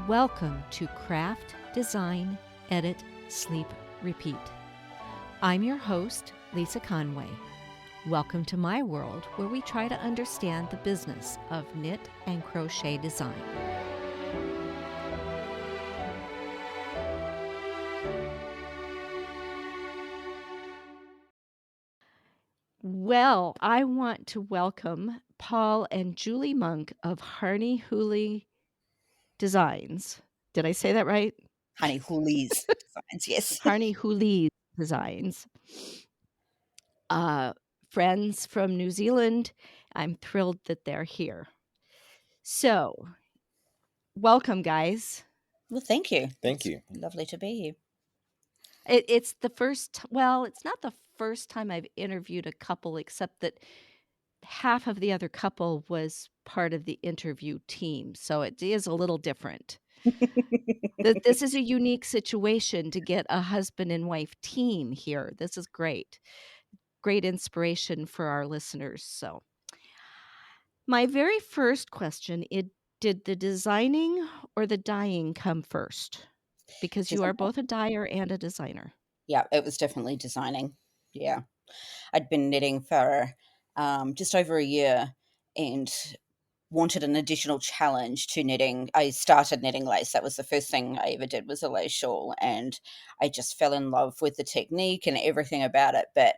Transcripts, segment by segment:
Welcome to Craft, Design, Edit, Sleep, Repeat. I'm your host, Lisa Conway. Welcome to my world where we try to understand the business of knit and crochet design. Well, I want to welcome Paul and Julie Monk of Harnie, Hoolie Designs. Did I say that right? Honey Hoolie's designs, yes. Harnie Hoolie Designs. Friends from New Zealand. I'm thrilled that they're here. So, welcome, guys. Well, thank you. Thank you. Lovely to be here. It's the first, well, it's not the first time I've interviewed a couple, except that half of the other couple was part of the interview team. So it is a little different. This is a unique situation to get a husband and wife team here. This is great. Great inspiration for our listeners. So, my very first question is, did the designing or the dyeing come first? Because you are both a dyer and a designer. Yeah, it was definitely designing. Yeah. I'd been knitting for just over a year and wanted an additional challenge to knitting. I started knitting lace. That was the first thing I ever did, was a lace shawl, and I just fell in love with the technique and everything about it. But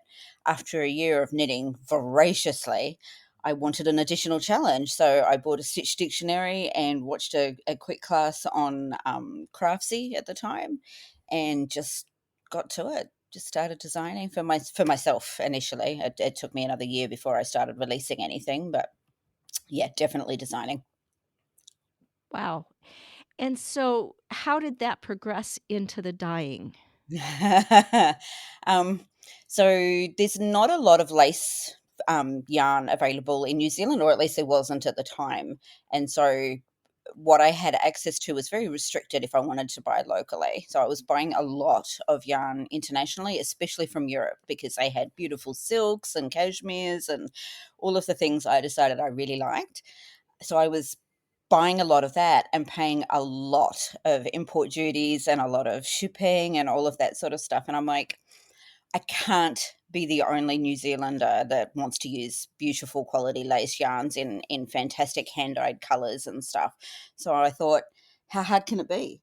after a year of knitting voraciously, I wanted an additional challenge. So I bought a stitch dictionary and watched a quick class on Craftsy at the time, and just got to it. Just started designing for myself initially. It took me another year before I started releasing anything, but yeah, definitely designing. Wow. And so, how did that progress into the dyeing? um, so there's not a lot of lace yarn available in New Zealand, or at least there wasn't at the time. And so what I had access to was very restricted if I wanted to buy locally. So I was buying a lot of yarn internationally, especially from Europe, because they had beautiful silks and cashmeres and all of the things I decided I really liked. So I was buying a lot of that and paying a lot of import duties and a lot of shipping and all of that sort of stuff. And I'm like, I can't be the only New Zealander that wants to use beautiful quality lace yarns in fantastic hand-dyed colours and stuff. So I thought, how hard can it be?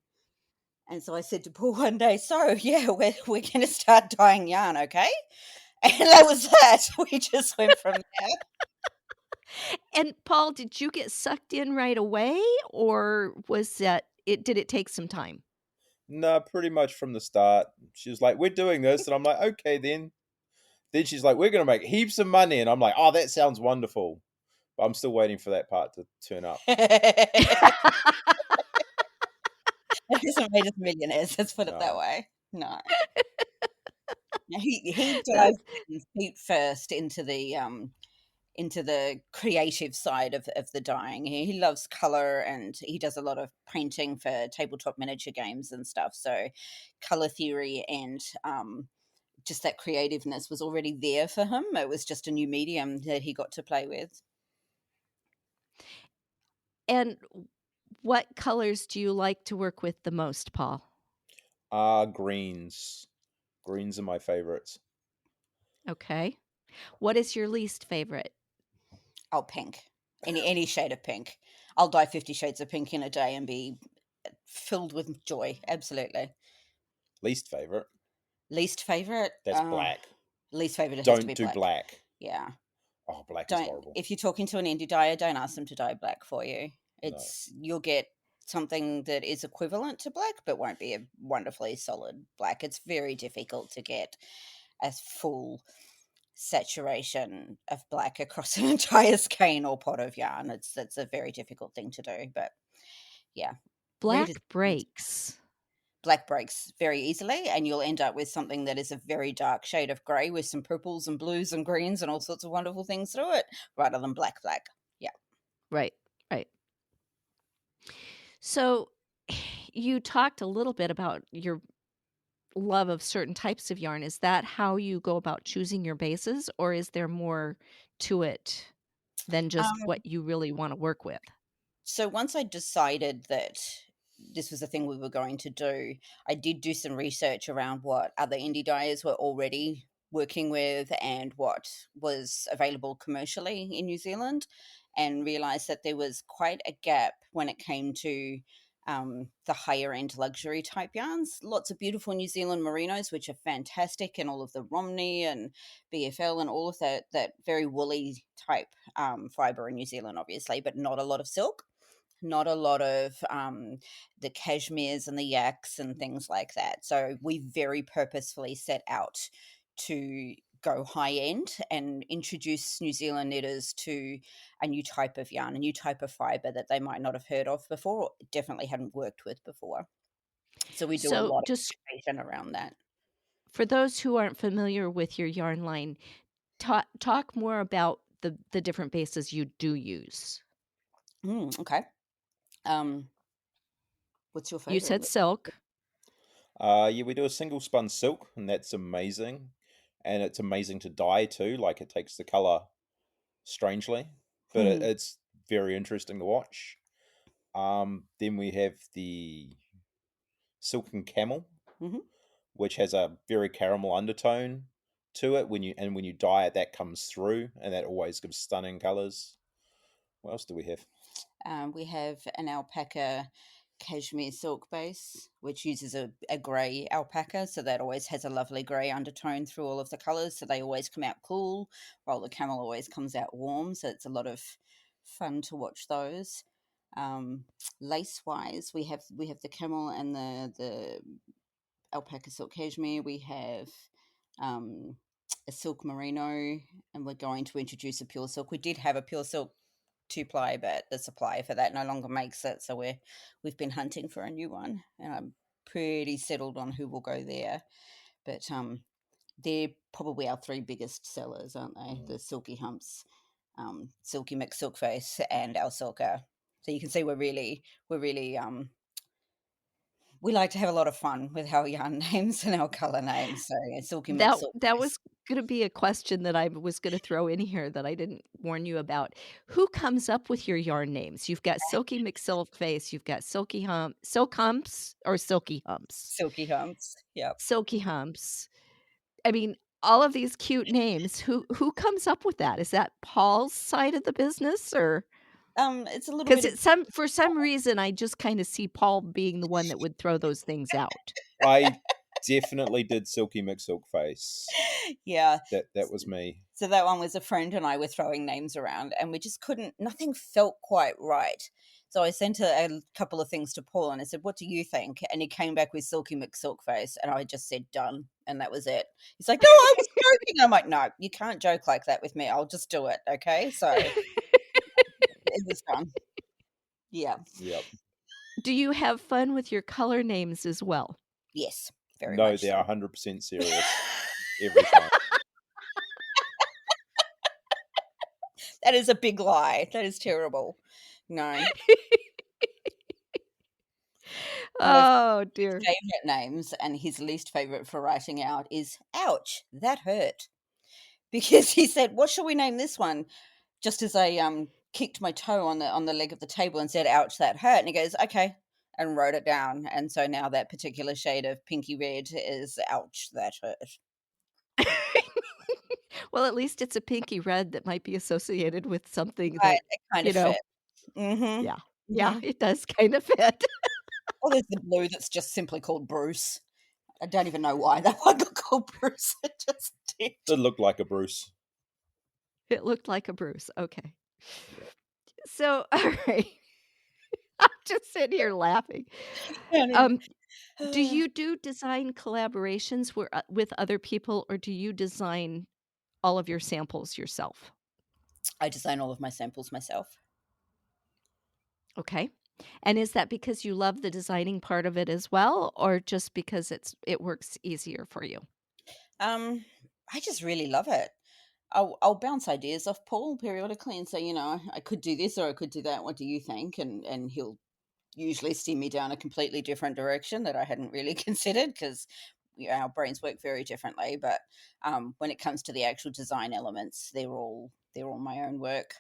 And so I said to Paul one day, so yeah, we're going to start dyeing yarn, okay? And that was that. We just went from there. And Paul, did you get sucked in right away, or was that it? Did it take some time? No, pretty much from the start. She was like, "We're doing this," and I'm like, "Okay, then." Then she's like, "We're going to make heaps of money," and I'm like, "Oh, that sounds wonderful." But I'm still waiting for that part to turn up. It hasn't made us millionaires, let's put it that No. way. No. No, he That dives feet first into the creative side of the dyeing. He loves color, and he does a lot of painting for tabletop miniature games and stuff. So color theory and just that creativeness was already there for him. It was just a new medium that he got to play with. And what colors do you like to work with the most, Paul? Greens. Greens are my favorites. Okay. What is your least favorite? Oh, pink. Any shade of pink. I'll dye 50 shades of pink in a day and be filled with joy. Absolutely. Least favorite. Least favorite? That's black. Least favorite, it has to Don't be do black. black. Yeah. Oh, black is Don't. horrible. If you're talking to an indie dyer, don't ask them to dye black for you. It's You'll get something that is equivalent to black, but won't be a wonderfully solid black. It's very difficult to get a full saturation of black across an entire skein or pot of yarn. That's a very difficult thing to do. But yeah, Black read breaks. black breaks very easily, and you'll end up with something that is a very dark shade of grey with some purples and blues and greens and all sorts of wonderful things through it, rather than black. Yeah. Right, right. So, you talked a little bit about your love of certain types of yarn. Is that how you go about choosing your bases, or is there more to it than just Um, what you really want to work with? so once I decided that this was the thing we were going to do, I did do some research around what other indie dyers were already working with and what was available commercially in New Zealand, and realized that there was quite a gap when it came to the higher end luxury type yarns. Lots of beautiful New Zealand merinos, which are fantastic, and all of the Romney and BFL and all of that very woolly type fiber in New Zealand, obviously, but not a lot of silk, not a lot of the cashmeres and the yaks and things like that. So we very purposefully set out to go high end and introduce New Zealand knitters to a new type of yarn, a new type of fiber that they might not have heard of before, or definitely hadn't worked with before. So we do a So, lot of just education around that. for those who aren't familiar with your yarn line, talk more about the different bases you do use. Okay. Um, what's your You favorite? said silk. Yeah, we do a single spun silk, and that's amazing. And it's amazing to dye too. Like it takes the color strangely, but Hmm. it's very interesting to watch. Then we have the silken camel, Hmm. which has a very caramel undertone to it. When you dye it, that comes through, and that always gives stunning colors. What else do we have? We have an alpaca cashmere silk base, which uses a grey alpaca, so that always has a lovely grey undertone through all of the colours. So they always come out cool, while the camel always comes out warm. So it's a lot of fun to watch those. Um, Lace wise, we have the camel and the alpaca silk cashmere. We have um, a silk merino, and we're going to introduce a pure silk. We did have a pure silk two ply, but the supplier for that no longer makes it. So we've been hunting for a new one, and I'm pretty settled on who will go there. But they're probably our three biggest sellers, aren't they? The Silky Humps, Silky Mix Silk Face, and our Silka. So you can see we're really we like to have a lot of fun with our yarn names and our color names. So yeah, Silky Mix Silk That Face. was gonna be a question that I was gonna throw in here that I didn't warn you about. Who comes up with your yarn names? You've got Silky McSilkface, you've got Silk Humps or Silky Humps? Silky Humps. Yep. Silky Humps. I mean, all of these cute names, who comes up with that? Is that Paul's side of the business, or It's a little bit because of it's some for some reason, I just kinda see Paul being the one that would throw those things out. I definitely did Silky McSilk face. yeah. That was me. So that one was a friend and I were throwing names around, and we just couldn't, nothing felt quite right. So I sent a couple of things to Paul and I said, "What do you think?" And he came back with Silky McSilkface, and I just said, "Done." And that was it. He's like, "No, I was joking." I'm like, "No, you can't joke like that with me. I'll just do it." Okay. So it was done. Yeah. Yep. Do you have fun with your color names as well? Yes, very No, much they so. are 100% serious every time. That is a big lie. That is terrible. No. One of Oh, dear. favorite names and his least favorite for writing out is "Ouch, that hurt." Because he said, "What shall we name this one?" Just as I kicked my toe on the leg of the table and said, "Ouch, that hurt." And he goes, "Okay," and wrote it down. And so now that particular shade of pinky red is "Ouch, that hurt." Well, at least it's a pinky red that might be associated with something Right, that, it kind you of know fit. Mhm. yeah. Yeah, Mhm. it does kind of fit. Or there's the blue that's just simply called Bruce. I don't even know why that one got called Bruce. It just did. Did look like a Bruce. It looked like a Bruce, okay. Yep. So, alright. I'm just sitting here laughing. Funny. Um, do you do design collaborations with other people, or do you design all of your samples yourself? I design all of my samples myself. Okay. And is that because you love the designing part of it as well, or just because it works easier for you? Um, I just really love it. I'll bounce ideas off Paul periodically and say, "I could do this or I could do that. What do you think?" And he'll usually steer me down a completely different direction that I hadn't really considered, because our brains work very differently. But when it comes to the actual design elements, they're all my own work.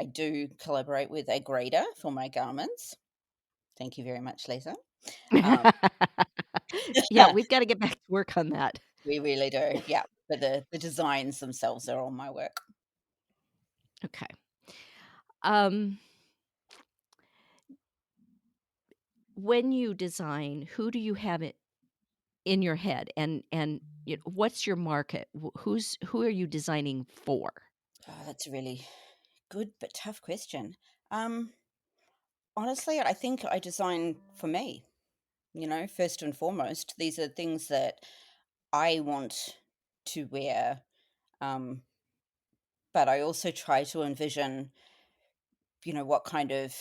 I do collaborate with a grader for my garments. Thank you very much, Lisa. Um, Yeah, we've gotta get back to work on that. we really do, yeah, but the designs themselves are all my work. Okay. Um, when you design, who do you have it in your head? And what's your market? Who are you designing for? Oh, that's a really good but tough question. Um, Honestly, I think I design for me, first and foremost. These are things that I want to wear, um, but I also try to envision, you know, what kind of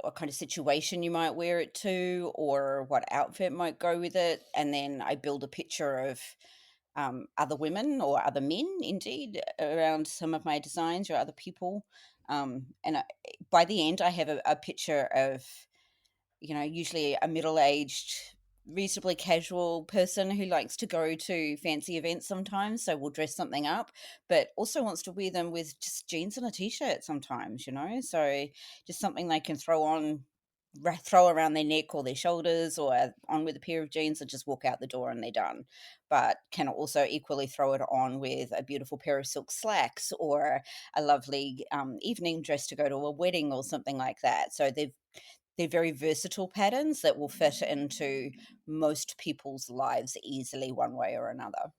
what kind of situation you might wear it to, or what outfit might go with it, and then I build a picture of other women or other men, indeed, around some of my designs or other people. And by the end, I have a picture of, usually a middle-aged, reasonably casual person who likes to go to fancy events sometimes, so will dress something up, but also wants to wear them with just jeans and a t-shirt sometimes, so just something they can throw on, throw around their neck or their shoulders, or on with a pair of jeans and just walk out the door and they're done. But can also equally throw it on with a beautiful pair of silk slacks, or a lovely evening dress to go to a wedding or something like that. So they're very versatile patterns that will fit into most people's lives easily, one way or another.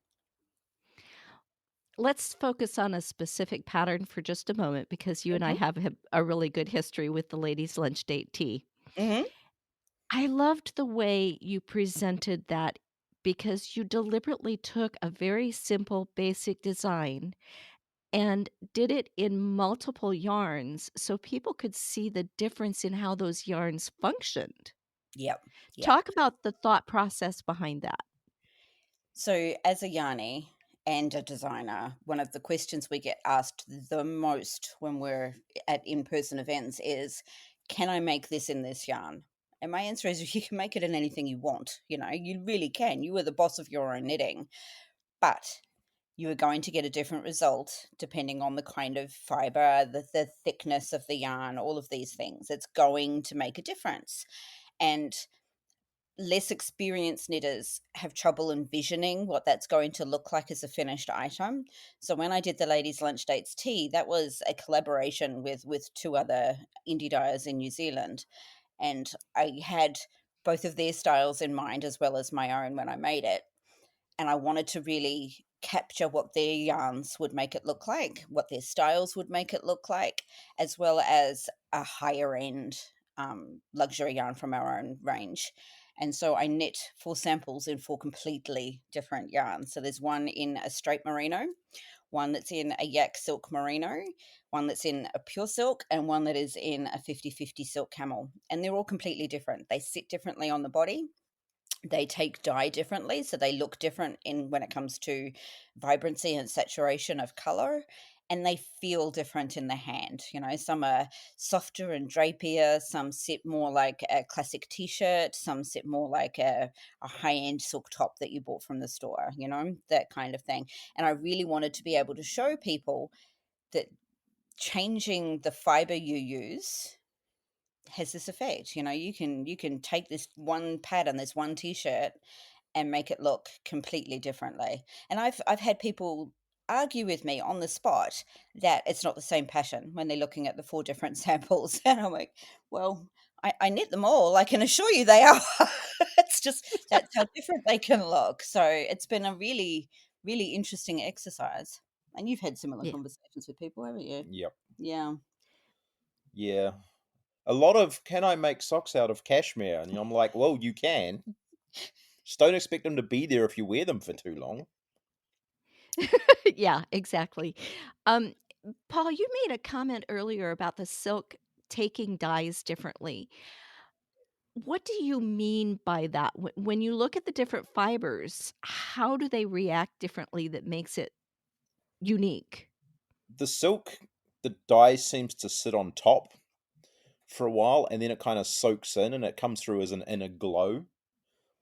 Let's focus on a specific pattern for just a moment because you and I Mhm. have a really good history with the ladies' lunch date tee. Mhm. I loved the way you presented that because you deliberately took a very simple, basic design and did it in multiple yarns so people could see the difference in how those yarns functioned. Yep. Yep. Talk about the thought process behind that. So, as a yarnie and a designer, one of the questions we get asked the most when we're at in-person events is, "Can I make this in this yarn?" And my answer is, you can make it in anything you want. You really can. You are the boss of your own knitting, but you are going to get a different result depending on the kind of fiber, the thickness of the yarn, all of these things. It's going to make a difference. And less experienced knitters have trouble envisioning what that's going to look like as a finished item. So when I did the ladies' lunch dates tea, that was a collaboration with two other indie dyers in New Zealand, and I had both of their styles in mind as well as my own when I made it, and I wanted to really capture what their yarns would make it look like, what their styles would make it look like, as well as a higher end luxury yarn from our own range. And so I knit four samples in four completely different yarns. So there's one in a straight merino, one that's in a yak silk merino, one that's in a pure silk, and one that is in a 50-50 silk camel. And they're all completely different. They sit differently on the body, they take dye differently, so they look different in when it comes to vibrancy and saturation of color, and they feel different in the hand. Some are softer and drapier, some sit more like a classic t-shirt, some sit more like a high-end silk top that you bought from the store, that kind of thing. And I really wanted to be able to show people that changing the fiber you use has this effect. You can take this one pattern, this one t-shirt, and make it look completely differently. And I've had people argue with me on the spot that it's not the same pattern when they're looking at the four different samples. And I'm like, well, I knit them all. I can assure you they are. It's just that's how different they can look. So it's been a really, really interesting exercise. And you've had similar Yeah. conversations with people, haven't you? Yep. Yeah. Yeah. A lot of, "Can I make socks out of cashmere?" And I'm like, "Well, you can. Just don't expect them to be there if you wear them for too long." Yeah, exactly. Um, Paul, you made a comment earlier about the silk taking dyes differently. What do you mean by that? When you look at the different fibers, how do they react differently that makes it unique? The silk, the dye seems to sit on top for a while, and then it kinda soaks in, and it comes through as an inner glow,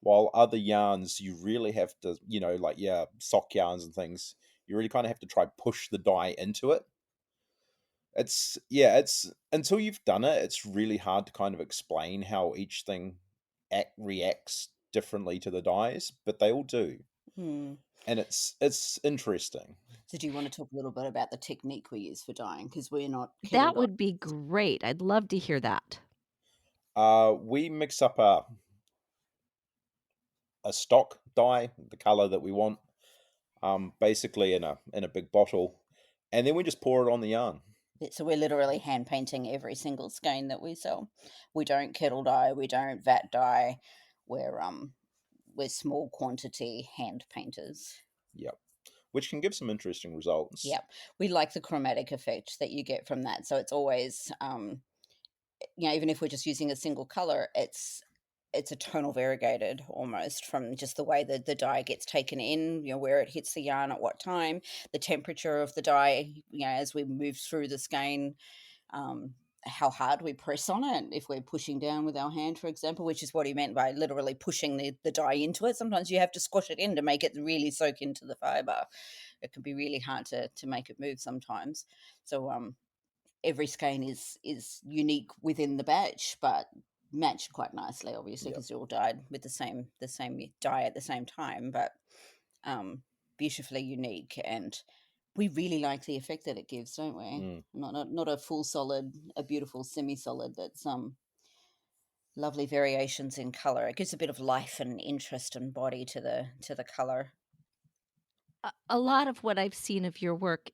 while other yarns, you really have to, like, yeah, sock yarns and things, you really kinda have to try push the dye into it. It's until you've done it, it's really hard to kind of explain how each thing reacts differently to the dyes, but they all do, Hmm. and it's interesting. So do you want to talk a little bit about the technique we use for dyeing? Because we're not kettle That dye. would be great. I'd love to hear that. We mix up a stock dye, the color that we want, basically in a big bottle, and then we just pour it on the yarn. So we're literally hand painting every single skein that we sell. We don't kettle dye, we don't vat dye. We're small quantity hand painters. Yep, which can give some interesting results. Yep. We like the chromatic effect that you get from that. So it's always even if we're just using a single color, it's a tonal variegated almost from just the way that the dye gets taken in, where it hits the yarn at what time, the temperature of the dye, as we move through the skein, um, how hard we press on it. If we're pushing down with our hand, for example, which is what he meant by literally pushing the dye into it. Sometimes you have to squash it in to make it really soak into the fiber. It can be really hard to make it move sometimes. So every skein is unique within the batch, but matched quite nicely, obviously, Yep. because they're all dyed with the same dye at the same time, but um, beautifully unique. And we really like the effect that it gives, don't we? Mm. Not a full solid, a beautiful semi-solid. That's lovely variations in color. It gives a bit of life and interest and body to the color. A lot of what I've seen of your work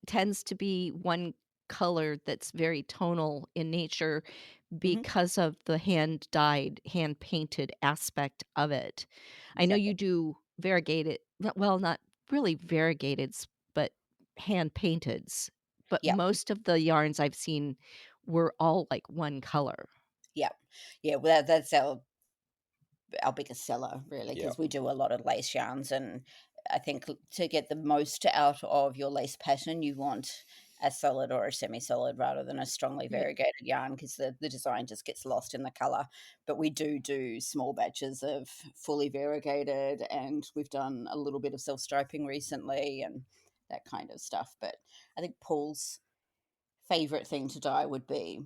tends to be one color that's very tonal in nature Hmm. because of the hand dyed, hand painted aspect of it. I know Exactly. you do variegated, well, not really variegateds, but hand painteds. But Yeah. most of the yarns I've seen were all like one color. Yeah. Yeah. Well, that's our biggest seller, really, Yeah. because we do a lot of lace yarns. And I think to get the most out of your lace pattern, you want a solid or a semi-solid rather than a strongly Yeah. variegated yarn, because the design just gets lost in the color. But we do small batches of fully variegated, and we've done a little bit of self-striping recently and that kind of stuff. But I think Paul's favorite thing to dye would be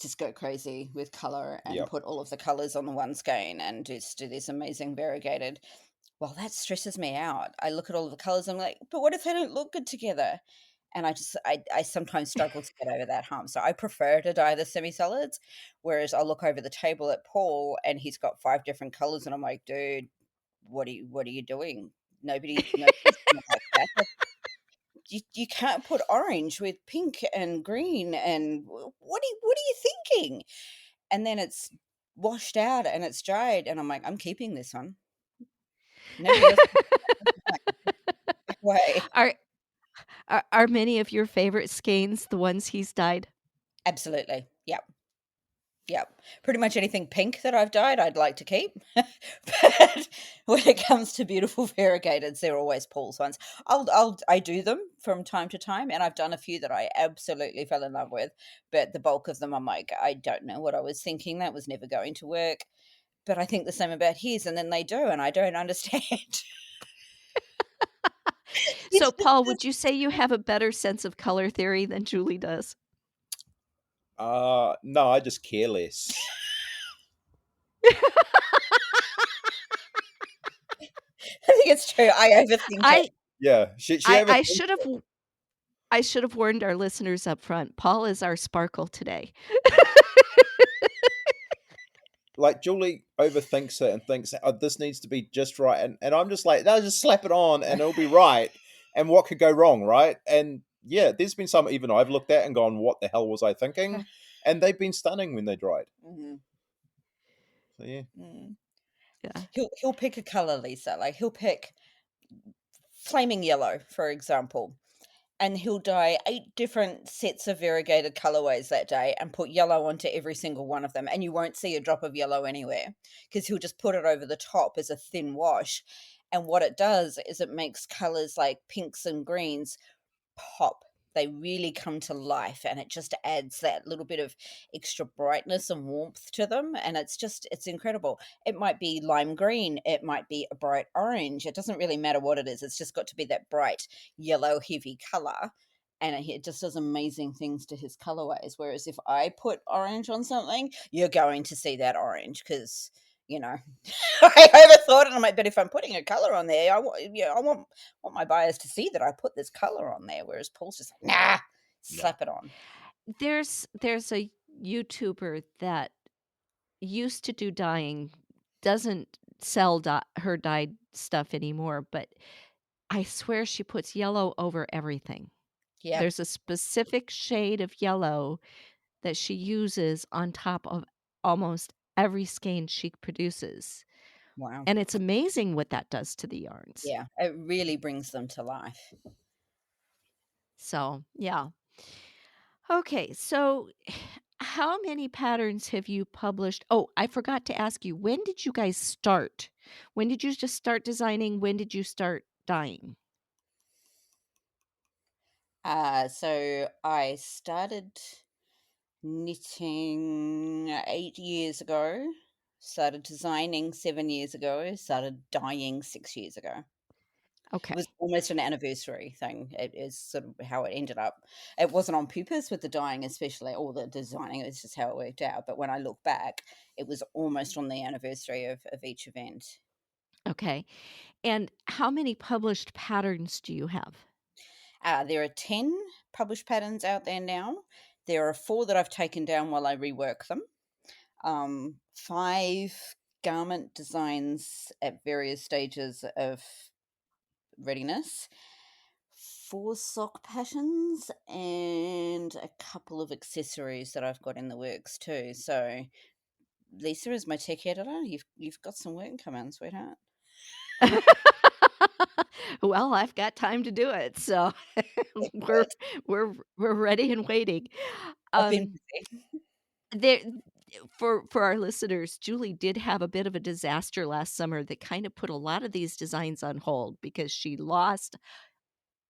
just go crazy with color and Yep. put all of the colors on the one skein and just do this amazing variegated. Well, that stresses me out. I look at all of the colors, I'm like, but what if they don't look good together? And I sometimes struggle to get over that hump. So I prefer to dye the semi-solids, whereas I'll look over the table at Paul and he's got 5 different colors, and I'm like, dude, what are you doing? Nobody's gonna like that. You can't put orange with pink and green, and what are you thinking? And then it's washed out and it's dried, and I'm like, I'm keeping this one. Nobody else can have it away. Are are many of your favorite skeins the ones he's dyed? Absolutely. Yep. Yep. Pretty much anything pink that I've dyed, I'd like to keep. But when it comes to beautiful variegateds, they're always Paul's ones. I do them from time to time, and I've done a few that I absolutely fell in love with. But the bulk of them, I'm like, I don't know what I was thinking. That was never going to work. But I think the same about his, and then they do, and I don't understand. So, It's just Paul, this. would you say you have a better sense of color theory than Julie does? No, I just care less. I think it's true. I overthink it. I Yeah, she I overthinks should have it. I should have warned our listeners up front. Paul is our sparkle today. Like Julie overthinks it and thinks, oh, this needs to be just right, and I'm just like, no, just slap it on and it'll be right. And what could go wrong, right? And yeah, there's been some even I've looked at and gone, what the hell was I thinking? And they've been stunning when they dried. Mhm. So yeah, Mm. Yeah. He'll pick a color, Lisa. Like he'll pick flaming yellow, for example, and he'll dye 8 different sets of variegated colorways that day and put yellow onto every single one of them, and you won't see a drop of yellow anywhere because he'll just put it over the top as a thin wash. And what it does is it makes colors like pinks and greens pop. They really come to life, and it just adds that little bit of extra brightness and warmth to them. And it's incredible. It might be lime green, it might be a bright orange. It doesn't really matter what it is. It's just got to be that bright yellow, heavy color. And it just does amazing things to his colorways. Whereas if I put orange on something, you're going to see that orange because, you know, I overthought it, and I'm like, "But if I'm putting a color on there, I want my buyers to see that I put this color on there," whereas Paul's just like, "Nah, No. slap it on." There's a YouTuber that used to do dyeing, doesn't sell her dyed stuff anymore, but I swear she puts yellow over everything. Yep. There's a specific shade of yellow that she uses on top of almost every skein she produces, Wow. and it's amazing what that does to the yarns. Yeah, it really brings them to life. So, yeah. Okay, so how many patterns have you published? Oh, I forgot to ask you, when did you guys start? When did you just start designing? When did you start dyeing? So I started knitting 8 years ago, started designing 7 years ago, started dyeing 6 years ago. It was Okay. almost an anniversary thing. It is sort of how it ended up. It wasn't on purpose with the dyeing, especially, or the designing. It's just how it worked out. But when I look back, it was almost on the anniversary of each event. Okay. And how many published patterns do you have? There are 10 published patterns out there now. There are 4 that I've taken down while I rework them. 5 garment designs at various stages of readiness, 4 sock patterns, and a couple of accessories that I've got in the works too. So Lisa is my tech editor. You've got some work coming, sweetheart. Well, I've got time to do it, so we're Excellent. we're ready and waiting. I've been Um, busy. there for our listeners, Julie did have a bit of a disaster last summer that kind of put a lot of these designs on hold because she lost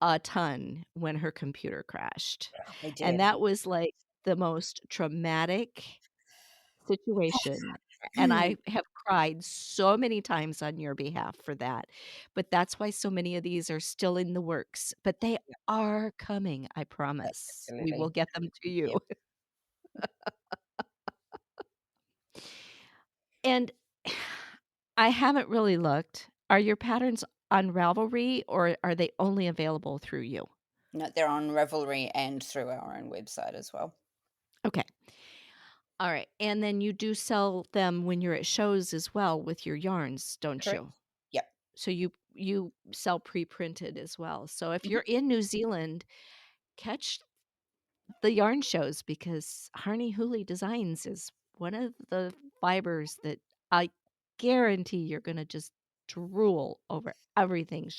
a ton when her computer crashed, I and did. that was, like, the most traumatic situation, and I have cried so many times on your behalf for that, but that's why so many of these are still in the works, but they Yeah, are coming, I promise. We will absolutely. get them to Thank you. you. And I haven't really looked. Are your patterns on Ravelry, or are they only available through you? No, they're on Ravelry and through our own website as well. Okay. Alright, and then you do sell them when you're at shows as well with your yarns, don't Correct? you? Yep. So you sell pre-printed as well. So if Mhm. you're in New Zealand, catch the yarn shows because Harnie Hoolie Designs is one of the fibers that I guarantee you're gonna just drool over everything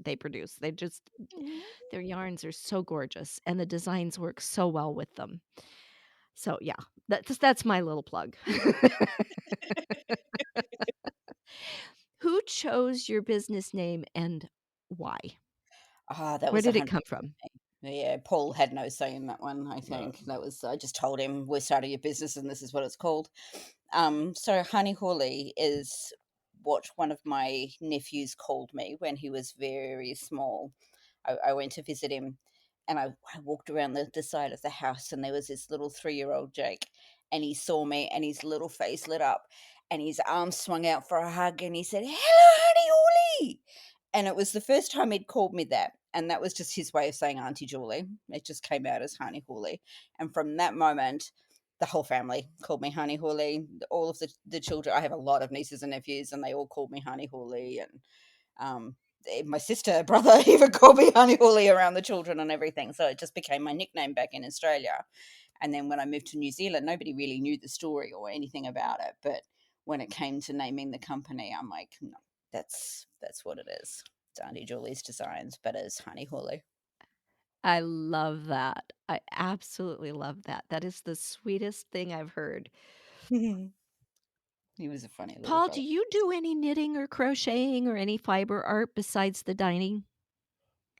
they produce. They just their yarns are so gorgeous and the designs work so well with them. So yeah, that's my little plug. Who chose your business name and why? That Where was did it 100% come from? me. Yeah, Paul had no say in that one, I No. think. That was I just told him, "We're starting a business and this is what it's called." So Honey Hawley is what one of my nephews called me when he was very small. I went to visit him, and I walked around the side of the house, and there was this little 3-year-old Jake, and he saw me, and his little face lit up, and his arms swung out for a hug, and he said, "Hello, Honey Hawley," and it was the first time he'd called me that, and that was just his way of saying Auntie Julie. It just came out as Honey Hawley, and from that moment, the whole family called me Honey Hawley. All of the children, I have a lot of nieces and nephews, and they all called me Honey Hawley, and um, my sister, brother even called me Honey Hawley around the children and everything. So it just became my nickname back in Australia. And then when I moved to New Zealand, nobody really knew the story or anything about it. But when it came to naming the company, I'm like, no, that's what it is. It's Auntie Julie's Designs, but as Honey Hawley. I love that. I absolutely love that. That is the sweetest thing I've heard. He was a funny little Paul, fella. do you do any knitting or crocheting or any fiber art besides the dining?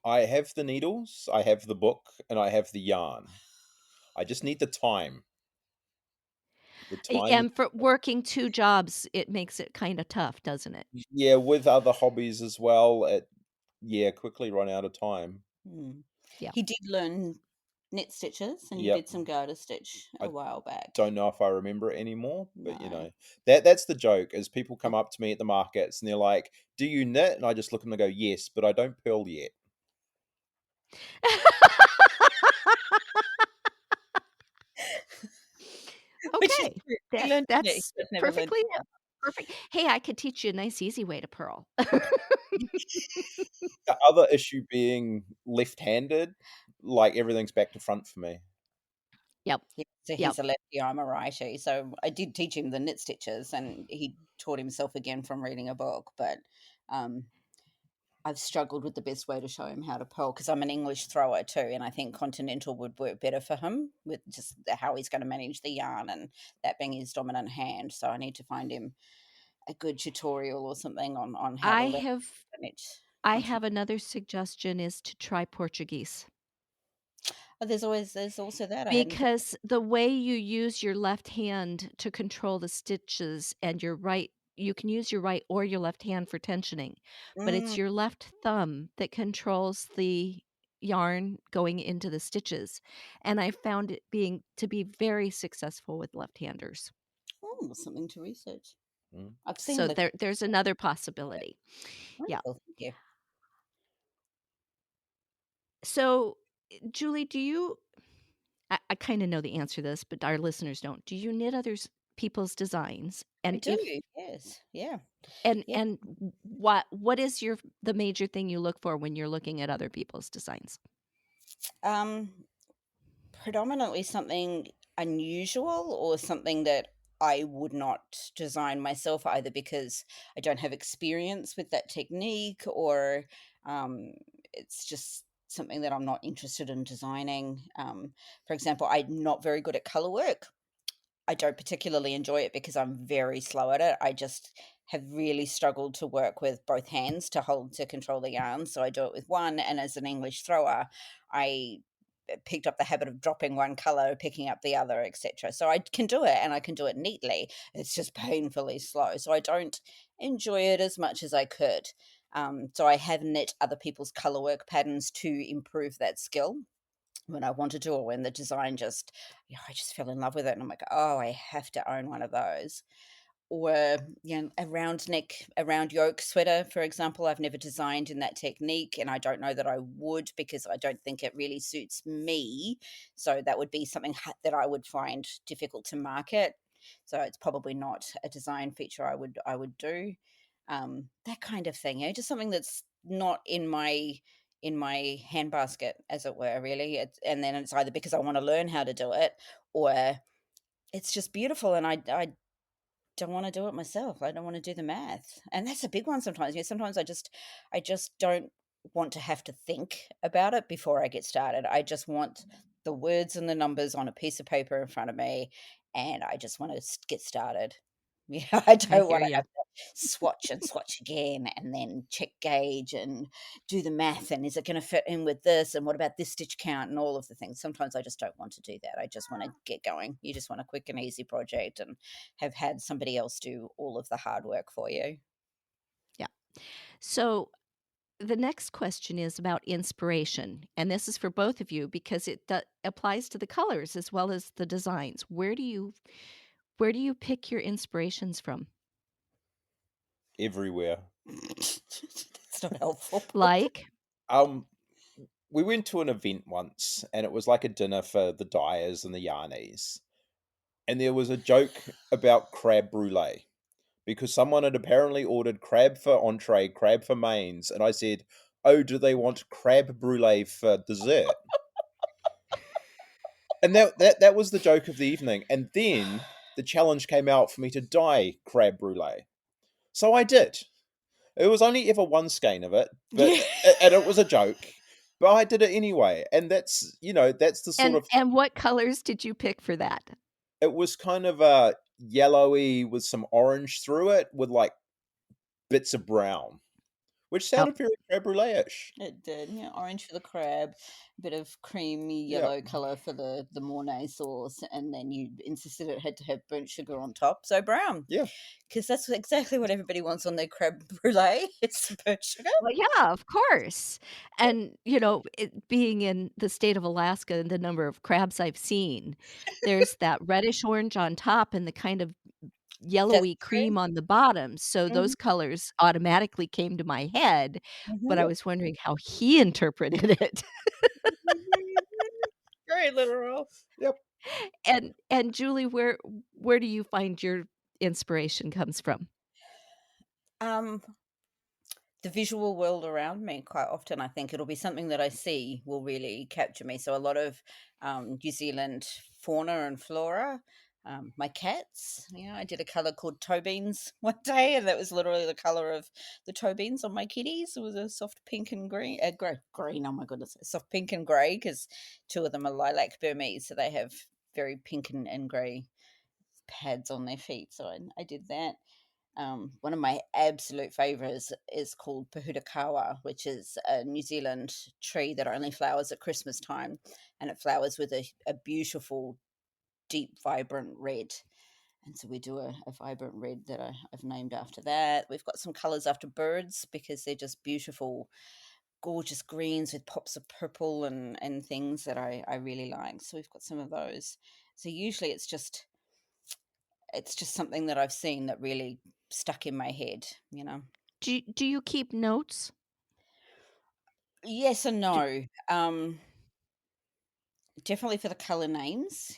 I have the needles, I have the book, and I have the yarn. I just need the time. The time is And for working 2 jobs, it makes it kinda tough, doesn't it? yeah, with other hobbies as well, it yeah, quickly run out of time. Hmm. Yeah. He did learn knit stitches, and you Yep. did some garter stitch a I while back. don't know if I remember it anymore, but No. that's the joke is people come up to me at the markets and they're like, "Do you knit?" And I just look at them and go, "Yes, but I don't purl yet." Which is Okay. true. He That learned to knit, he that's just never learned perfectly to perfect. Hey, I could teach you a nice easy way to purl. purl. The other issue being left-handed, like everything's back to front for me. Yep. Yeah, so Yep. he's a lefty, I'm a righty, so I did teach him the knit stitches, and he taught himself again from reading a book, but, um, I've struggled with the best way to show him how to purl because 'cause I'm an English thrower too, and I think continental would work better for him with just how he's gonna manage the yarn and that being his dominant hand, so I need to find him a good tutorial or something on how to I learn have to knit I continental. have another suggestion is to try Portuguese. Oh, there's also that, I hadn't thought. Because the way you use your left hand to control the stitches and your right you can use your right or your left hand for tensioning, but it's Mm, your left thumb that controls the yarn going into the stitches, and I found it being to be very successful with left-handers. oh, something to research. Mm. I've seen So the there's another possibility. Yeah. wonderful, thank you. So, Julie, do you I kinda know the answer to this, but our listeners don't. Do you knit others people's designs? I And do, if yes, yeah, And yeah. and what is your the major thing you look for when you're looking at other people's designs? Um, Predominantly something unusual or something that I would not design myself either because I don't have experience with that technique or um, it's just something that I'm not interested in designing. For example, I'm not very good at color work. I don't particularly enjoy it because I'm very slow at it. I just have really struggled to work with both hands to control the yarn. So I do it with one, and as an English thrower, I picked up the habit of dropping one color, picking up the other, etc. So I can do it, and I can do it neatly. It's just painfully slow. So I don't enjoy it as much as I could. So I have knit other people's color work patterns to improve that skill when I wanted to, or when the design just, I just fell in love with it, and I'm like, oh, I have to own one of those. Or a round neck, a round yoke sweater, for example. I've never designed in that technique, and I don't know that I would because I don't think it really suits me. So that would be something that I would find difficult to market. So it's probably not a design feature I would do. That kind of thing, just something that's not in my handbasket, as it were. Really, and then it's either because I want to learn how to do it, or it's just beautiful, and I don't wanna do it myself. I don't wanna do the math, and that's a big one sometimes. Sometimes I just don't want to have to think about it before I get started. I just want the words and the numbers on a piece of paper in front of me, and I just wanna get started. Yeah, I I don't hear wanna you. have to swatch and swatch again and then check gauge and do the math, and is it gonna fit in with this, and what about this stitch count and all of the things. Sometimes I just don't want to do that. I just wanna get going. You just want a quick and easy project and have had somebody else do all of the hard work for you. Yeah. So, the next question is about inspiration, and this is for both of you because it applies to the colors as well as the designs. Where do you pick your inspirations from? Everywhere. That's not helpful. Like? Um, we went to an event once, and it was like a dinner for the Dyers and the Yarnies, and there was a joke about crab brulee because someone had apparently ordered crab for entree, crab for mains, and I said, "Oh, do they want crab brulee for dessert?" And that was the joke of the evening. And then the challenge came out for me to dye crab brulee, so I did. It was only ever one skein of it, but Yeah. and it was a joke, but I did it anyway. And that's the sort And of and what colors did you pick for that? it was kind of a yellowy with some orange through it with like bits of brown, which Oh, sounded very creme brulee-ish. It did, yeah, orange for the crab, a bit of creamy Yeah, yellow colour for the mornay sauce, and then you insisted it had to have burnt sugar on top, so brown, yeah, because that's exactly what everybody wants on their crab brulee, it's burnt sugar. well, yeah, of course, and, it being in the state of Alaska and the number of crabs I've seen, there's that reddish orange on top and the kind of That's yellowy true. cream on the bottom, so those Mhm, colors automatically came to my head, mhm. but I yeah, was wondering how he interpreted it. Very literal. yep. And Julie, where do you find your inspiration comes from? Um the visual world around me quite often. I think it'll be something that I see will really capture me. So a lot of New Zealand fauna and flora. My cats, I did a color called toe beans one day, and that was literally the color of the toe beans on my kitties. It was a soft pink and green, green. Oh my goodness, soft pink and grey because two of them are lilac Burmese, so they have very pink and grey pads on their feet. So I did that. One of my absolute favourites is called Pahudakawa, which is a New Zealand tree that only flowers at Christmas time, and it flowers with a beautiful, deep, vibrant red. And so we do a vibrant red that I've named after that. We've got some colours after birds because they're just beautiful, gorgeous greens with pops of purple and things that I really like. So we've got some of those. So usually it's just something that I've seen that really stuck in my head. Do you keep notes? Yes and Do no. Definitely for the color names,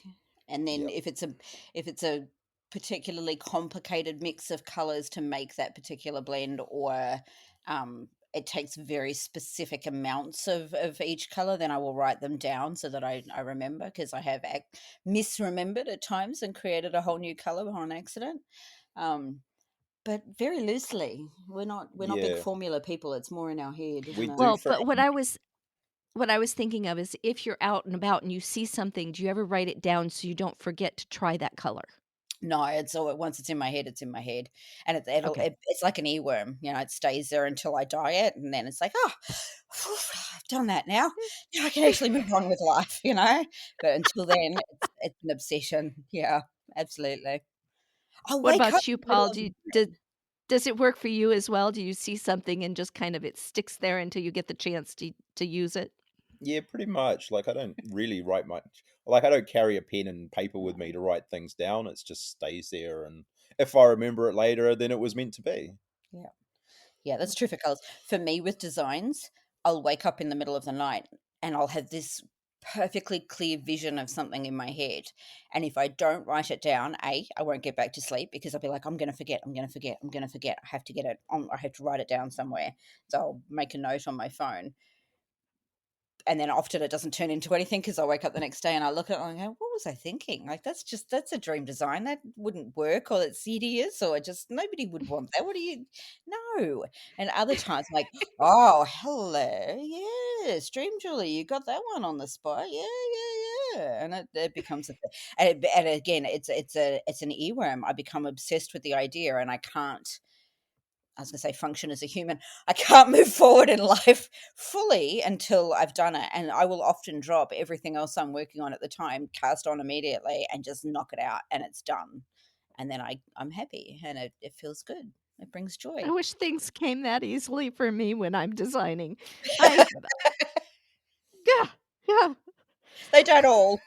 and then Yeah, if it's a particularly complicated mix of colors to make that particular blend, or it takes very specific amounts of each color, then I will write them down so that I remember, because I have misremembered at times and created a whole new color on accident. Um, but very loosely, we're not big yeah. formula people. It's more in our head, We isn't it? do Well, for but what I was thinking of is if you're out and about and you see something, do you ever write it down so you don't forget to try that color? No, it's all once it's in my head, it's in my head, and Okay. it's like an earworm, it stays there until I dye it, and then it's like, "Oh, I've done that now. Now I can actually move on with life." But until then, it's an obsession. Yeah, absolutely. I'll What wake up about you, in the middle Paul? of Do the you does it work for you as well? Do you see something and just kind of it sticks there until you get the chance to use it? Yeah, pretty much. Like, I don't really write much. Like, I don't carry a pen and paper with me night. to write things down. It just stays there, and if I remember it later, then it was meant to be. Yeah. Yeah, that's true for colors. For me, with designs, I'll wake up in the middle of the night and I'll have this perfectly clear vision of something in my head. And if I don't write it down, I won't get back to sleep because I'll be like, I'm going to forget, I'm going to forget, I'm going to forget. I have to get it on, I have to write it down somewhere. So I'll make a note on my phone, and then often it doesn't turn into anything because I wake up the next day and I look at it and I go, "What was I thinking? Like, that's a dream design. That wouldn't work, or it's hideous, or just nobody would want that. What do you No." And other times I'm like, "Oh, hello. Yes, Dream Julie, you got that one on the spot. Yeah, yeah, yeah." And it becomes a thing. And again, it's an earworm. I become obsessed with the idea, and I was gonna say function as a human. I can't move forward in life fully until I've done it, and I will often drop everything else I'm working on at the time, cast on immediately, and just knock it out, and it's done. And then I'm happy, and it feels good. It brings I joy. wish things came that easily for me when I'm designing. I Yeah, yeah. They don't all.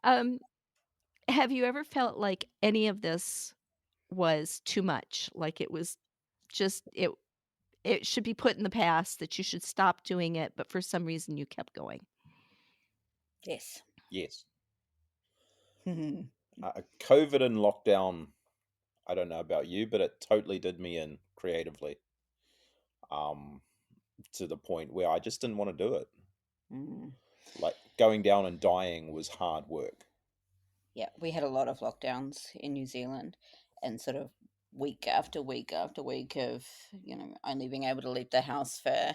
Um, have you ever felt like any of this was too much? Like it was just it should be put in the past, that you should stop doing it, but for some reason you kept going? Yes. Yes. Mhm. COVID and lockdown, I don't know about you, but it totally did me in creatively, um, to the point where I just didn't want to do it. Mm. Like, going down and dying was hard work. Yeah, we had a lot of lockdowns in New Zealand, and sort of week after week after week of, only being able to leave the house for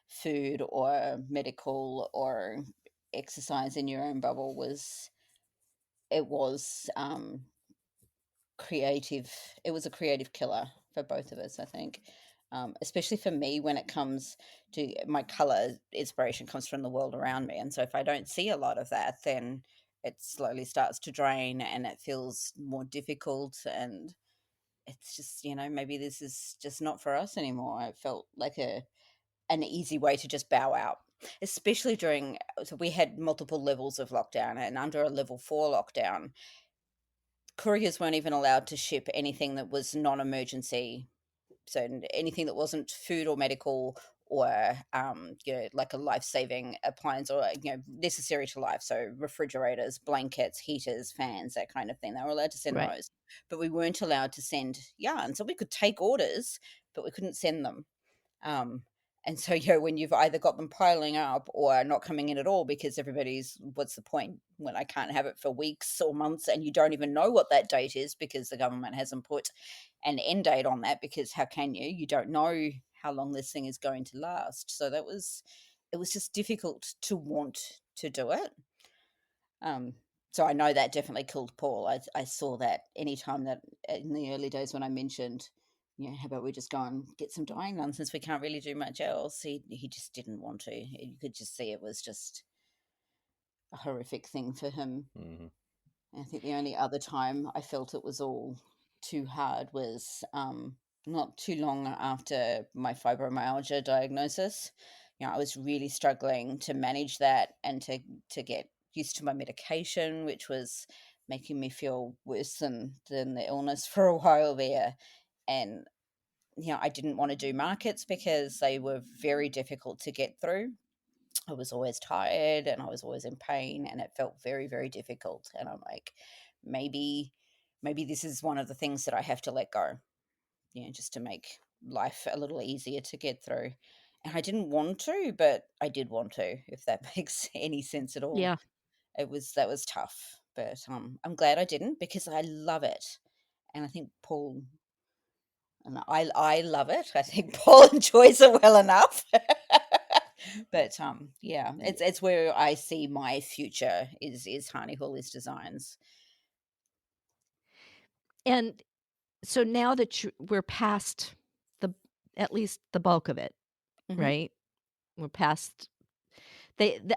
food or medical or exercise in your own bubble was creative. It was a creative killer. for both of us, I think. Especially for me, when it comes to my color inspiration comes from the world around me. And so if I don't see a lot of that, then it slowly starts to drain and it feels more difficult. And it's just, maybe this is just not for us anymore. It felt like an easy way to just bow out, especially during, so we had multiple levels of lockdown, and under a level 4 lockdown, couriers weren't even allowed to ship anything that was non-emergency. So anything that wasn't food or medical, or like a life-saving appliance, or necessary to life, so refrigerators, blankets, heaters, fans, that kind of thing, they were allowed to send Right. those, but we weren't allowed to send yarn. So we could take orders, but we couldn't send them. um, and so, when you've either got them piling up or not coming in at all, because everybody's, what's the point when I can't have it for weeks or months, and you don't even know what that date is because the government hasn't put an end date on that, because how can you? You don't know how long this thing is going to last. So it was just difficult to want to do it. Um, so I know that definitely killed Paul. I saw that anytime that in the early days when I mentioned, how about we just go and get some dyeing done since we can't really do much else. He just didn't want to. You could just see it was just a horrific thing for him. Hmm. I think the only other time I felt it was all too hard was not too long after my fibromyalgia diagnosis. I was really struggling to manage that and to get used to my medication, which was making me feel worse than the illness for a while there. And I didn't want to do markets because they were very difficult to get through. I was always tired and I was always in pain, and it felt very, very difficult. And I'm like, maybe, maybe this is one of the things that I have to let go, just to make life a little easier to get through. And I didn't want to, but I did want to, if that makes any sense at all. Yeah. That was tough, but I'm glad I didn't, because I love it. And I think Paul and I love it. I think Paul enjoys it well enough. But yeah, Yeah. it's where I see my future is Harnie Hoolie's designs. And so now that we're past the at least the bulk of it, Hmm. right? We're past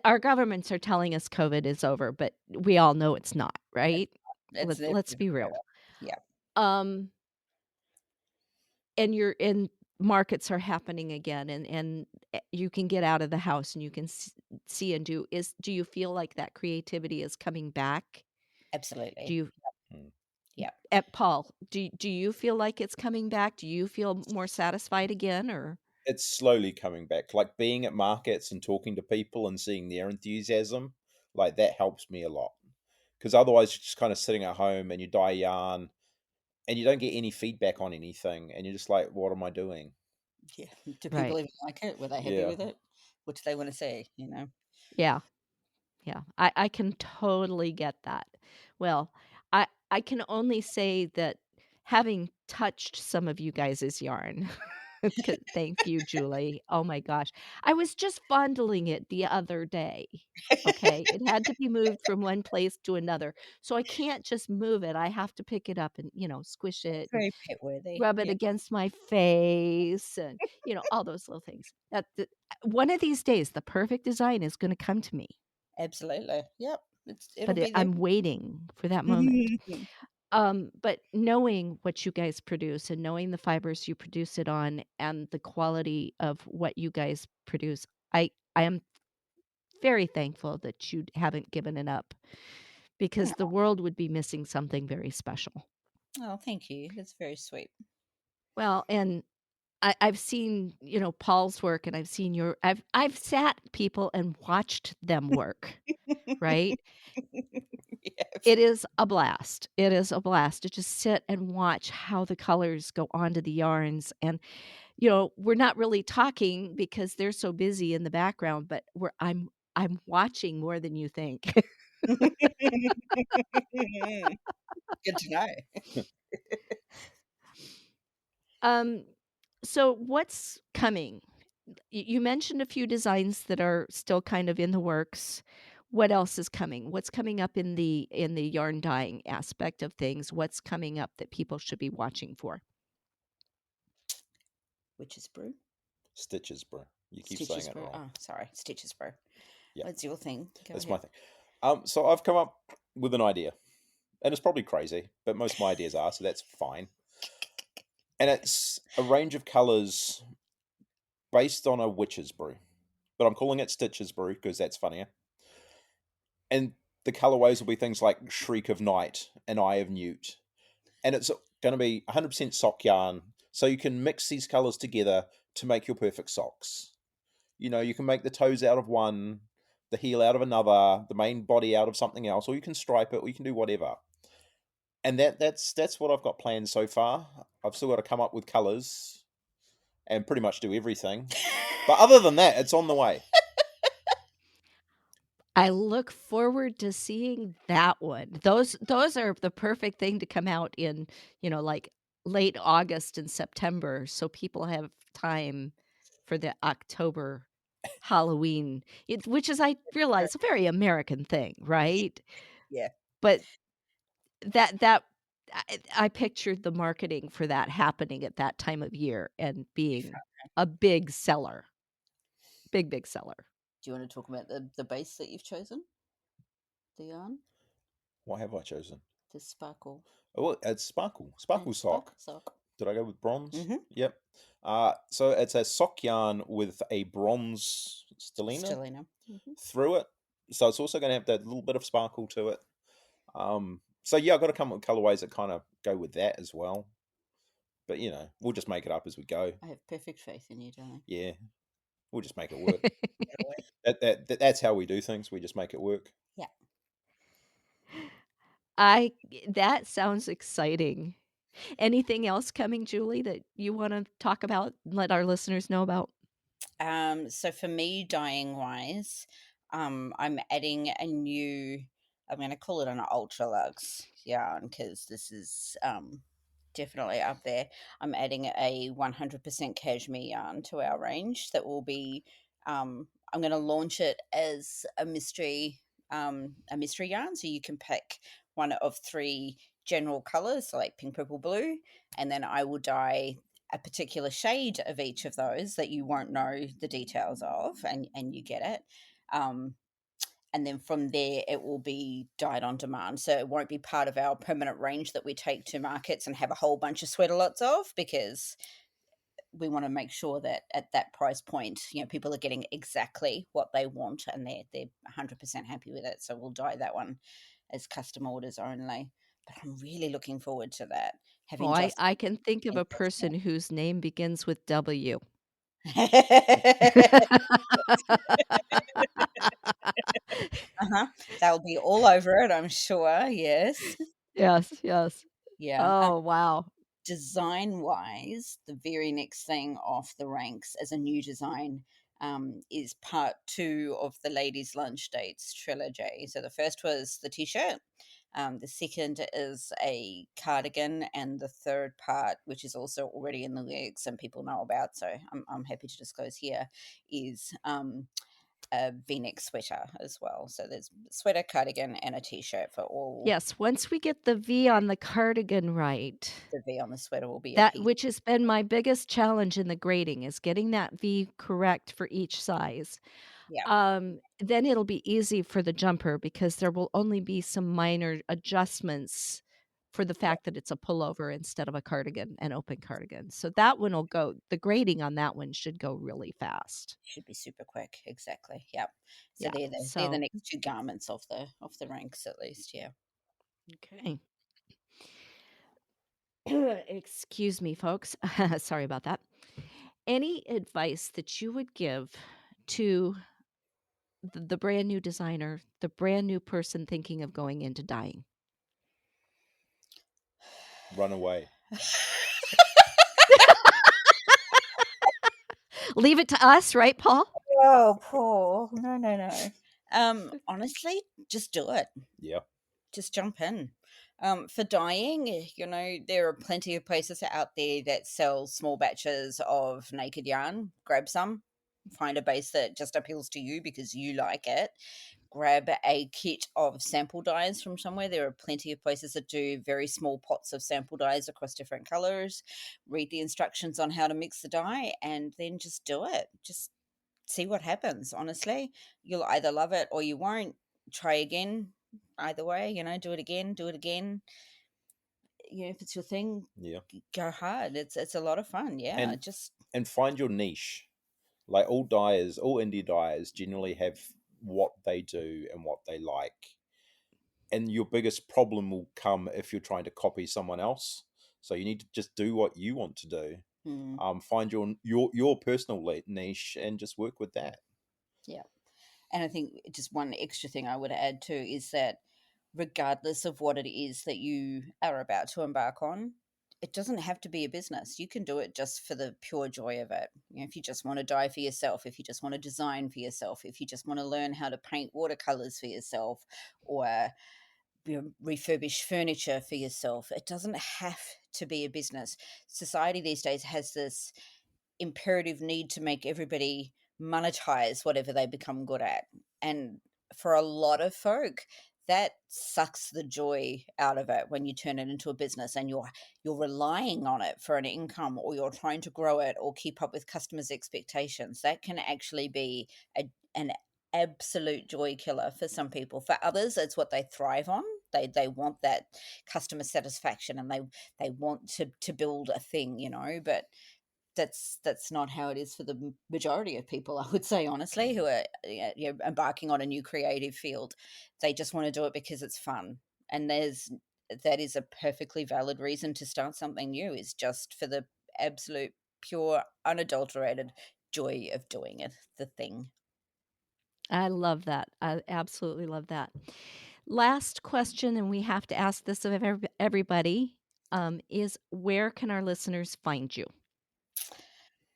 our governments are telling us COVID is over, but we all know it's not, right? It's never Let's gonna be be real. over. Yeah, Um, and you're in markets are happening again, and you can get out of the house and you can see and do you feel like that creativity is coming back? Do absolutely. you Mm. Yeah. at Paul, do you feel like it's coming back? Do you feel more satisfied again or It's slowly coming back. Like being at markets and talking to people and seeing their enthusiasm, like that helps me a lot. Because otherwise, you're just kind of sitting at home and you dye yarn and you don't get any feedback on anything, and you're just like, "What am I doing?" Yeah. Do right. people even like it? Were they happy Yeah. with it? What do they want to see? Yeah. Yeah, I can totally get that. Well, I can only say that having touched some of you guys' yarn 'cau thank you, Julie. Oh my gosh. I was just fondling it the other day, okay? It had to be moved from one place to another, so I can't just move it. I have to pick it up and, squish it and Very pet worthy. rub it Yeah, against my face and, all those little things. One of these days, the perfect design is gonna come to me. absolutely. Yep. It'll But be there. I'm waiting for that moment. But knowing what you guys produce and knowing the fibers you produce it on and the quality of what you guys produce, I am very thankful that you haven't given it up because the world would be missing something very special. Oh, thank you. That's very sweet. Well, and I've seen, Paul's work and I've seen I've sat people and watched them work, right? Yes. It is a blast. It is a blast to just sit and watch how the colors go onto the yarns, and, we're not really talking because they're so busy in the background, but I'm watching more than you think. Good to know. Um, so what's coming? You mentioned a few designs that are still kind of in the works. What else is coming? What's coming up in the yarn dyeing aspect of things? What's coming up that people should be watching for? Witch's brew, Stitches brew. You keep saying stitches it brew. wrong. Oh, sorry, stitches brew. Yeah, What's your thing? Go that's my ahead. thing. So I've come up with an idea, and it's probably crazy, but most of my ideas are, so that's fine. And it's a range of colors based on a witch's brew, but I'm calling it Stitches brew because that's funnier. And the colorways will be things like Shriek of Night and Eye of Newt, and it's going to be 100% sock yarn, so you can mix these colors together to make your perfect socks. You can make the toes out of one, the heel out of another, the main body out of something else, or you can stripe it, or you can do whatever. And that's what I've got planned so far. I've still got to come up with colors and pretty much do everything. But other than that, it's on the way. I look forward to seeing that one. Those are the perfect thing to come out in, like, late August and September, so people have time for the October Halloween, which is, I realize, a very American thing, right? Yeah. But that I pictured the marketing for that happening at that time of year and Be being fun. a big seller. Big, big seller. Do you want to talk about the base that you've chosen? The yarn, What have I chosen? the sparkle, Oh, it's Sparkle sock. sparkle sock. Did I go with bronze? Mm-hmm. Yep. So it's a sock yarn with a bronze stellina Stelina. Mm-hmm. through it. So it's also going to have that little bit of sparkle to it. So yeah, I've got to come up with colorways that kind of go with that as well. But we'll just make it up as we go. I have perfect faith in you, darling. Yeah, we'll just make it work. It'll work. That's how we do things. We just make it work. Yeah. I That sounds exciting. Anything else coming, Julie, that you wanna talk about and let our listeners know about? So for me, dyeing wise, I'm adding a new. I'm going to call it an ultra luxe yarn because this is definitely up there. I'm adding a 100% cashmere yarn to our range that will be. I'm going to launch it as a mystery yarn, so you can pick one of three general colors, so like pink, purple, blue, and then I will dye a particular shade of each of those that you won't know the details of, and you get it. Um, and then from there, it will be dyed on demand. So it won't be part of our permanent range that we take to markets and have a whole bunch of sweater lots of, because we want to make sure that at that price point, people are getting exactly what they want and they're 100% happy with it. So we'll dye that one as custom orders only. But I'm really looking forward to that, Oh, having just I can think of a invested. person whose name begins with W. Uh-huh. They'll be all over it, I'm sure. Yes. Yes, yes. Yeah. Oh, wow. Design wise, the very next thing off the ranks as a new design is part two of the ladies' lunch dates trilogy. So the first was the t-shirt. The second is a cardigan, and the third part, which is also already in the works and people know about, so I'm happy to disclose here, is a V-neck sweater as well. So there's sweater, cardigan, and a t-shirt for all. Yes, once we get the V on the cardigan right, The V on the sweater will be a that piece. which has been my biggest challenge in the grading is getting that V correct for each size. Yeah, Then it'll be easy for the jumper because there will only be some minor adjustments for the yeah, fact that it's a pullover instead of a cardigan, an open cardigan. So that one will go the grading on that one should go really fast. should be super quick. Exactly. Yep. So Yeah, they're the so next two garments of the ranks at least. Yeah. okay. Excuse me, folks. Sorry about that. Any advice that you would give to the brand new designer, the brand new person thinking of going into dyeing? Run away. Leave it to us, right, Paul? Oh, Paul. No, no, no. Honestly, just do it. Yeah. Just jump in. For dyeing, there are plenty of places out there that sell small batches of naked yarn. Grab some, find a base that just appeals to you because you like it. grab a kit of sample dyes from somewhere. There are plenty of places that do very small pots of sample dyes across different colors. Read the instructions on how to mix the dye and then just do it. Just see what happens. Honestly, you'll either love it or you won't. Try again. Either way, do it again, do it again. If it's your thing, Yeah. go hard. It's a lot of fun. Yeah, And just and find your niche. Like all dyers, all indie dyers generally have what they do and what they like. And your biggest problem will come if you're trying to copy someone else. So you need to just do what you want to do. mm, Find your personal niche and just work with that. yeah. And I think just one extra thing I would add too is that regardless of what it is that you are about to embark on, it doesn't have to be a business. You can do it just for the pure joy of it. If you just want to dye for yourself, if you just want to design for yourself, if you just want to learn how to paint watercolors for yourself, or refurbish furniture for yourself, it doesn't have to be a business. Society these days has this imperative need to make everybody monetize whatever they become good at. And for a lot of folk, that sucks the joy out of it when you turn it into a business and you're relying on it for an income, or you're trying to grow it or keep up with customers' expectations. That can actually be an absolute joy killer for some people. For others, it's what they thrive on. They want that customer satisfaction, and they want to build a thing, but that's not how it is for the majority of people, I would say, honestly, who are embarking on a new creative field. They just want to do it because it's fun, and that is a perfectly valid reason to start something new, is just for the absolute pure unadulterated joy of doing it, the thing. I love that. I absolutely love that. Last question, and we have to ask this of everybody, is where can our listeners find you?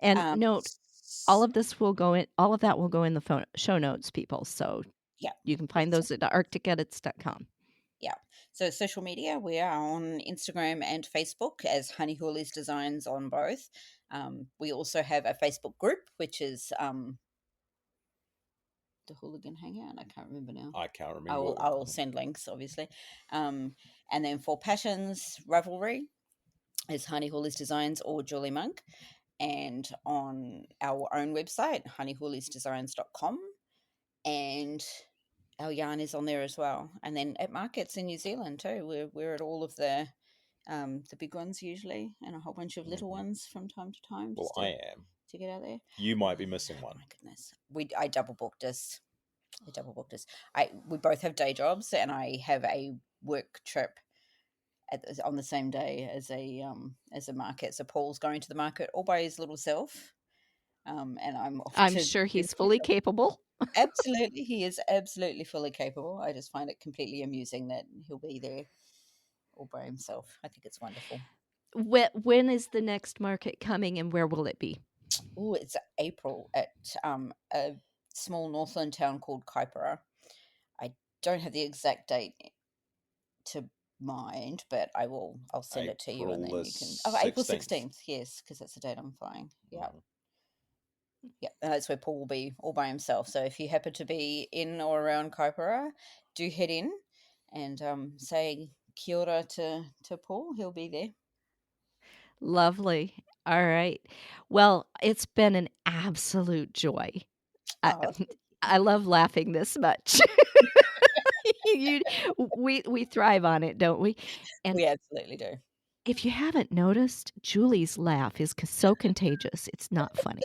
And um note, all of this will go in, all of that will go in the show notes, people. So yeah. you can find those at arcticedits.com. Yeah. So social media, we are on Instagram and Facebook as Hoolie's Designs on both. We also have a Facebook group, which is the Hooligan Hangout. I can't remember now. I can't I remember will what I will send links, obviously. And then for Passions Ravelry is Hoolie's Designs or Julie Monk. And on our own website, honeyhooliesdesigns.com. And our yarn is on there as well. And then at markets in New Zealand too. We're at all of the big ones usually, and a whole bunch of little Mhm. ones from time to time, Well, just I am. to get out there. You might be missing Oh one. my goodness, I double booked us. They double booked us. We both have day jobs, and I have a work trip on the same day as a market. So Paul's going to the market all by his little self, and I'm off I'm to sure get he's a day fully job. capable. Absolutely, he is absolutely fully capable. I just find it completely amusing that he'll be there all by himself. I think it's wonderful. When is the next market coming, and where will it be? Oh, it's April at a small Northland town called Kaipara. I don't have the exact date to mind, but I'll send it to you, and April then the you can. Oh, April 16th. 16th. Yes, because that's the date I'm flying. Yeah. Mhm. Yeah, and that's where Paul will be all by himself. So if you happen to be in or around Kaipara, do head in and say kia ora to Paul. He'll be there. Lovely. All right. Well, it's been an absolute joy. I Oh, I love laughing this much. You we thrive on it, don't we? And we absolutely do. if you haven't noticed, Julie's laugh is so contagious, it's not funny.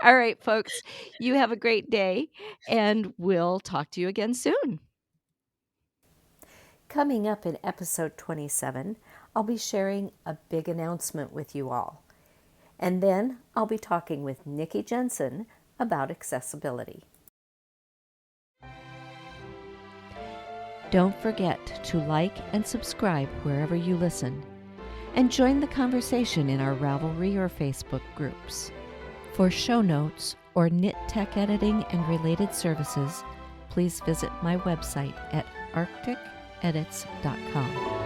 All right, folks, you have a great day, and we'll talk to you again soon. Coming up in episode 27, I'll be sharing a big announcement with you all. And then I'll be talking with Nikki Jensen about accessibility. Don't forget to like and subscribe wherever you listen, and join the conversation in our Ravelry or Facebook groups. For show notes or knit tech editing and related services, please visit my website at arcticedits.com.